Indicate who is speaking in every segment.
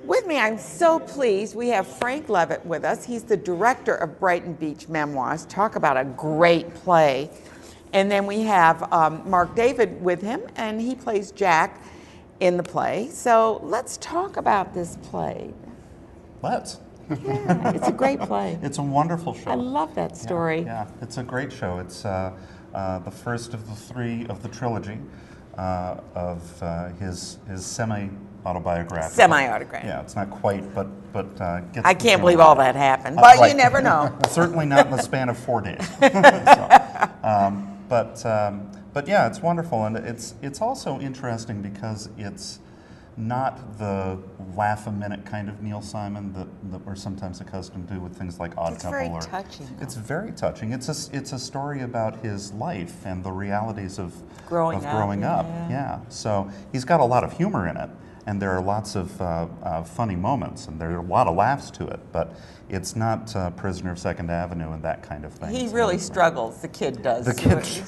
Speaker 1: With me, I'm so pleased, we have Frank Leavitt with us. He's the director of Brighton Beach Memoirs. Talk about a great play. And then we have Mark David with him, and he plays Jack in the play. So let's talk about this play.
Speaker 2: Let's.
Speaker 1: Yeah, it's a great play.
Speaker 2: It's a wonderful show.
Speaker 1: I love that story.
Speaker 2: Yeah, it's a great show. It's the first of the three of the trilogy of his semi-autobiographical.
Speaker 1: Semi-autographical.
Speaker 2: Yeah, it's not quite, but gets
Speaker 1: I
Speaker 2: the
Speaker 1: can't believe
Speaker 2: general
Speaker 1: all
Speaker 2: idea.
Speaker 1: that happened, but
Speaker 2: Right.
Speaker 1: you never know.
Speaker 2: Certainly not in the span of 4 days. But yeah, it's wonderful, and it's also interesting because it's not the laugh-a-minute kind of Neil Simon that we're sometimes accustomed to with things like Odd
Speaker 1: It's
Speaker 2: Couple.
Speaker 1: very touching, though.
Speaker 2: It's very touching. It's a story about his life and the realities of
Speaker 1: Growing
Speaker 2: up.
Speaker 1: yeah.
Speaker 2: Yeah. So he's got a lot of humor in it, and there are lots of funny moments, and there are a lot of laughs to it. But it's not Prisoner of Second Avenue and that kind of thing.
Speaker 1: He
Speaker 2: It's
Speaker 1: really
Speaker 2: not-
Speaker 1: struggles, the kid does.
Speaker 2: The kid-
Speaker 1: He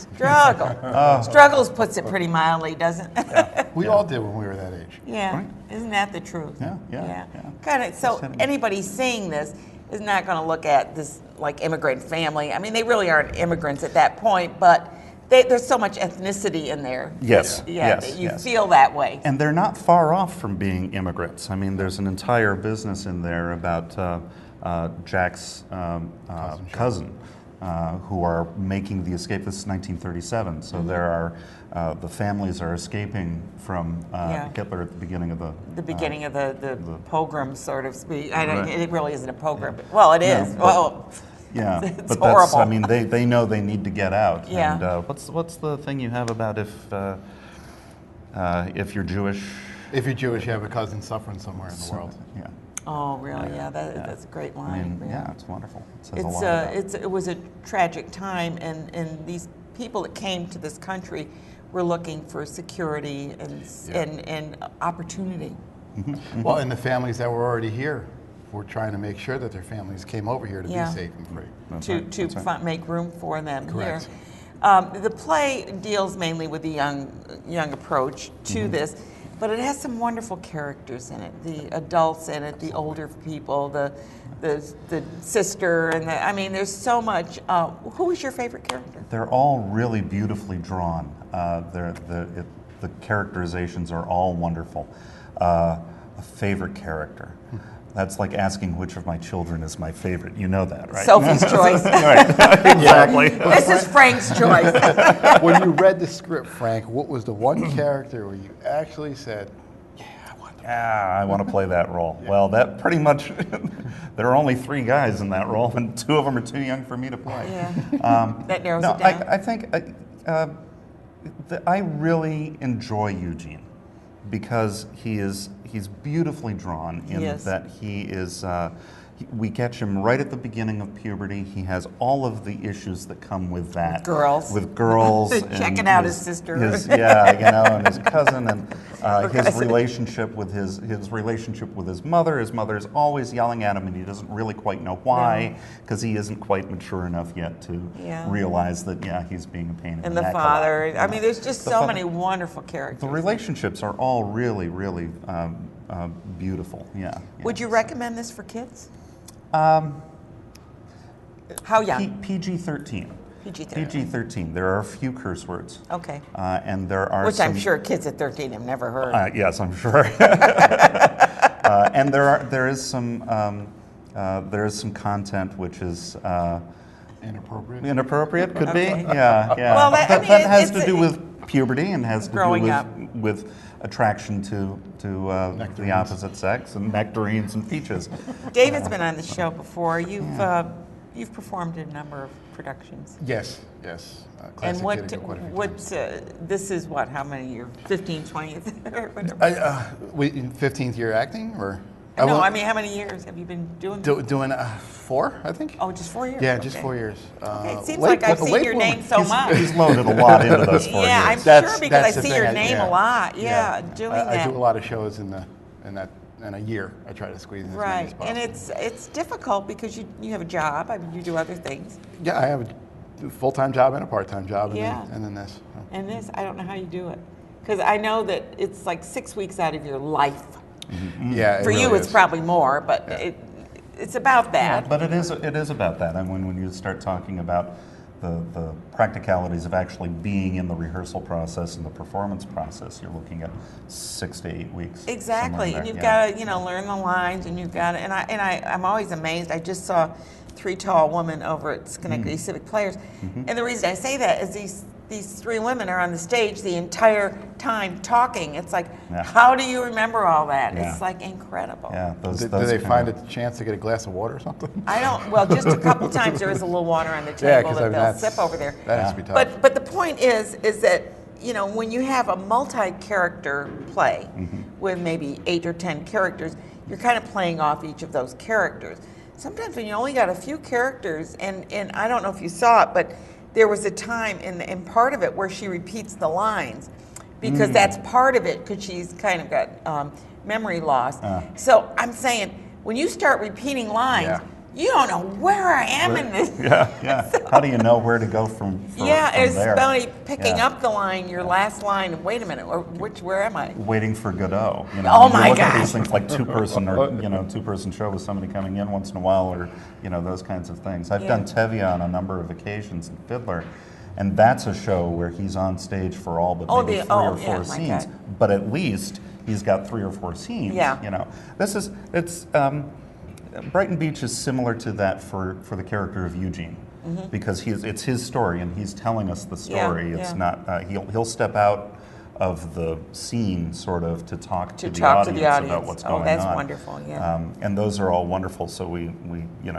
Speaker 1: struggles puts it pretty mildly, doesn't it?
Speaker 3: We all did when we were that age.
Speaker 1: Yeah,
Speaker 2: Right.
Speaker 1: isn't that the truth?
Speaker 2: Yeah.
Speaker 1: Kind of. So
Speaker 2: Just hitting-
Speaker 1: anybody seeing this is not going to look at this like immigrant family. I mean, they really aren't immigrants at that point, but there's so much ethnicity in there.
Speaker 2: Yes,
Speaker 1: Yeah,
Speaker 2: yes,
Speaker 1: that you
Speaker 2: yes.
Speaker 1: feel that way.
Speaker 2: And they're not far off from being immigrants. I mean, there's an entire business in there about Jack's cousin who are making the escape. This is 1937, so there are the families are escaping from Hitler at the beginning of
Speaker 1: The beginning of the pogrom, sort of speak.
Speaker 2: Right.
Speaker 1: It really isn't a pogrom. Well, it is.
Speaker 2: but-
Speaker 1: Well,
Speaker 2: Yeah,
Speaker 1: It's
Speaker 2: but
Speaker 1: horrible.
Speaker 2: I mean, they know they need to get out.
Speaker 1: Yeah.
Speaker 2: And what's the thing you have about if you're Jewish?
Speaker 3: If you're Jewish, you have a cousin suffering somewhere in the world.
Speaker 2: Yeah.
Speaker 1: oh, really? Yeah, that's a great
Speaker 2: I
Speaker 1: line.
Speaker 2: mean, yeah, it's wonderful. It says a
Speaker 1: It's
Speaker 2: lot about
Speaker 1: it was a tragic time, and these people that came to this country were looking for security and opportunity.
Speaker 3: Well, and the families that were already here were trying to make sure that their families came over here to
Speaker 1: Yeah.
Speaker 3: be safe and free.
Speaker 2: That's
Speaker 1: to
Speaker 2: right,
Speaker 1: to
Speaker 2: that's right.
Speaker 1: make room for them
Speaker 3: Correct.
Speaker 1: here. The play deals mainly with the young approach to
Speaker 2: Mm-hmm.
Speaker 1: this, but it has some wonderful characters in it. The adults in it, the older people, the sister, and I mean, there's so much. Who is your favorite character?
Speaker 2: They're all really beautifully drawn. The characterizations are all wonderful. A favorite character. That's like asking which of my children is my favorite. You know that, right?
Speaker 1: Sophie's choice.
Speaker 2: Right. Exactly.
Speaker 1: This is Frank's choice.
Speaker 3: When you read the script, Frank, what was the one character where you actually said,
Speaker 2: Yeah, I want to play that role. Well, that pretty much, there are only 3 guys in that role, and 2 of them are too young for me to play.
Speaker 1: Yeah. That narrows
Speaker 2: No,
Speaker 1: it down.
Speaker 2: I think I really enjoy Eugene because he's beautifully drawn in
Speaker 1: Yes.
Speaker 2: that he is. We catch him right at the beginning of puberty. He has all of the issues that come with that. With girls.
Speaker 1: Checking
Speaker 2: and
Speaker 1: out his sister.
Speaker 2: And his cousin, and his relationship with his relationship with his mother. His mother's always yelling at him, and he doesn't really quite know why, because he isn't quite mature enough yet to realize that he's being a pain in the
Speaker 1: And the
Speaker 2: neck a lot,
Speaker 1: father.
Speaker 2: you know.
Speaker 1: I mean, there's just
Speaker 2: The
Speaker 1: so
Speaker 2: fa-
Speaker 1: many wonderful characters.
Speaker 2: The relationships are all really, really beautiful. Yeah.
Speaker 1: Would you recommend this for kids? How young?
Speaker 2: PG-13.
Speaker 1: PG-13.
Speaker 2: PG-13. There are a few curse words.
Speaker 1: Okay.
Speaker 2: And there are
Speaker 1: Which
Speaker 2: some,
Speaker 1: I'm sure kids at 13 have never heard.
Speaker 2: yes, I'm sure. And there is some content which is
Speaker 3: inappropriate?
Speaker 2: inappropriate. Could
Speaker 1: Okay.
Speaker 2: be. Yeah.
Speaker 1: Well, that- I
Speaker 2: But
Speaker 1: mean,
Speaker 2: that has
Speaker 1: it's
Speaker 2: to do with puberty and has to do
Speaker 1: Growing up.
Speaker 2: with attraction to the
Speaker 3: Nectarines.
Speaker 2: opposite sex and nectarines and peaches.
Speaker 1: David's been on the show before. You've performed in a number of productions.
Speaker 3: Yes.
Speaker 1: And
Speaker 3: Classic Theater quite a few times.
Speaker 1: this is what, how many years? 15, 20th, or whatever?
Speaker 3: In 15th year acting, or?
Speaker 1: No, I mean, how many years have you been doing this?
Speaker 3: Doing 4, I think.
Speaker 1: Oh, just 4 years?
Speaker 3: Yeah, just
Speaker 1: Okay.
Speaker 3: 4 years.
Speaker 1: Okay, it seems like I've seen your name so much.
Speaker 2: He's loaded a lot into those 4
Speaker 1: Yeah, I'm
Speaker 2: years.
Speaker 1: sure because I
Speaker 3: the
Speaker 1: see
Speaker 3: thing,
Speaker 1: your name a lot. Yeah, doing
Speaker 3: I
Speaker 1: that.
Speaker 3: do a lot of shows in a year. I try to squeeze in as many as
Speaker 1: Right,
Speaker 3: possible.
Speaker 1: and it's difficult because you have a job. I mean, you do other things.
Speaker 3: Yeah, I have a full-time job and a part-time job, and,
Speaker 1: Yeah.
Speaker 3: then this.
Speaker 1: And this, I don't know how you do it, because I know that it's like 6 weeks out of your life.
Speaker 3: Yeah,
Speaker 1: For
Speaker 3: it
Speaker 1: you,
Speaker 3: really
Speaker 1: it's
Speaker 3: is.
Speaker 1: probably more, but it's about
Speaker 2: Yeah,
Speaker 1: that.
Speaker 2: but it is about that. And when you start talking about the practicalities of actually being in the rehearsal process and the performance process, you're looking at 6 to 8 weeks. somewhere in
Speaker 1: Exactly,
Speaker 2: there.
Speaker 1: and you've
Speaker 2: Yeah.
Speaker 1: got to learn the lines, and you've got to, I'm always amazed. I just saw Three Tall Women over at Schenectady Civic Players, and the reason I say that is these three women are on the stage the entire time talking. It's like,
Speaker 2: Yeah.
Speaker 1: how do you remember all that?
Speaker 2: Yeah.
Speaker 1: It's like incredible.
Speaker 2: Yeah, those,
Speaker 3: Do
Speaker 2: those
Speaker 3: they
Speaker 2: kind
Speaker 3: find
Speaker 2: of-
Speaker 3: a chance to get a glass of water or something?
Speaker 1: I don't. Well, just a couple times there is a little water on the
Speaker 3: Yeah,
Speaker 1: table
Speaker 3: 'cause
Speaker 1: that
Speaker 3: I mean,
Speaker 1: they'll
Speaker 3: that's-
Speaker 1: sip over there.
Speaker 3: That has to be tough.
Speaker 1: But the point is that when you have a multi-character play with maybe 8 or 10 characters, you're kind of playing off each of those characters. Sometimes when you only got a few characters, and I don't know if you saw it, but there was a time in part of it where she repeats the lines because that's part of it because she's kind of got memory loss. So I'm saying when you start repeating lines.
Speaker 3: Yeah.
Speaker 1: You don't know where I am in this.
Speaker 2: Yeah. How do you know where to go from
Speaker 1: It's
Speaker 2: there?
Speaker 1: about picking
Speaker 2: Yeah.
Speaker 1: up the line, your last line, and wait a minute, where am I?
Speaker 2: Waiting for Godot.
Speaker 1: Oh my
Speaker 2: you look at
Speaker 1: gosh.
Speaker 2: these things like two-person show with somebody coming in once in a while, or those kinds of things. I've done Tevye on a number of occasions in Fiddler, and that's a show where he's on stage for all but maybe three or four
Speaker 1: my
Speaker 2: scenes.
Speaker 1: God.
Speaker 2: But at least he's got 3 or 4 scenes.
Speaker 1: Yeah.
Speaker 2: It's Brighton Beach is similar to that for the character of Eugene. Because it's his story and he's telling us the story.
Speaker 1: Yeah,
Speaker 2: It's
Speaker 1: yeah.
Speaker 2: not he'll step out of the scene sort of to talk to the
Speaker 1: talk to
Speaker 2: audience
Speaker 1: the audience.
Speaker 2: about what's going on.
Speaker 1: That's wonderful, yeah.
Speaker 2: And those are all wonderful. So we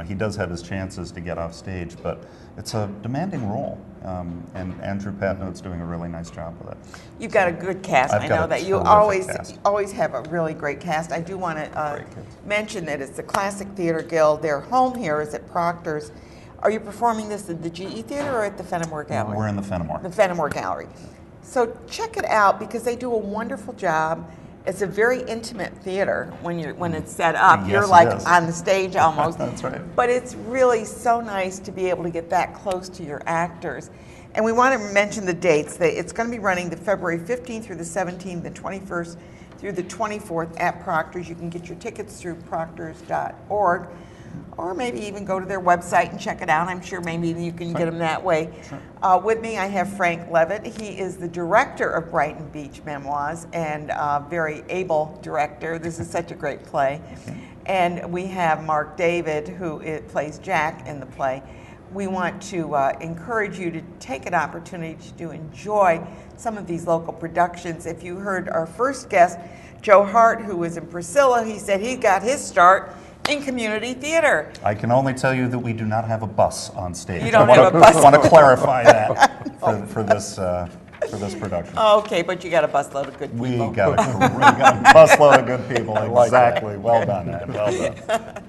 Speaker 2: he does have his chances to get off stage, but it's a demanding role. And Andrew Patnode's doing a really nice job with it.
Speaker 1: You've got a good cast.
Speaker 2: I've
Speaker 1: I
Speaker 2: got
Speaker 1: know
Speaker 2: a
Speaker 1: that you
Speaker 2: terrific cast.
Speaker 1: always have a really great cast. I do want to
Speaker 2: Great cast.
Speaker 1: mention that it's the Classic Theater Guild. Their home here is at Proctors. Are you performing this at the GE Theater or at the Fenimore Gallery?
Speaker 2: We're in the Fenimore.
Speaker 1: The Fenimore Gallery. So check it out because they do a wonderful job. It's a very intimate theater when it's set up.
Speaker 2: Yes,
Speaker 1: You're
Speaker 2: it
Speaker 1: like
Speaker 2: is.
Speaker 1: on the stage almost.
Speaker 2: That's right.
Speaker 1: But it's really so nice to be able to get that close to your actors. And we want to mention the dates. It's going to be running the February 15th through the 17th, the 21st through the 24th at Proctors. You can get your tickets through proctors.org. Or maybe even go to their website and check it out. I'm sure maybe you can get them that way. With me, I have Frank Leavitt. He is the director of Brighton Beach Memoirs and very able director. This is such a great play. And we have Mark David, who plays Jack in the play. We want to encourage you to take an opportunity to enjoy some of these local productions. If you heard our first guest, Joe Hart, who was in Priscilla, he said he got his start in community theater.
Speaker 2: I can only tell you that we do not have a bus on stage.
Speaker 1: You don't have a bus?
Speaker 2: I want to clarify that for this production.
Speaker 1: Okay, but you got a busload of good people.
Speaker 2: We got a busload of good people. Exactly. Well done, Ed. Well done.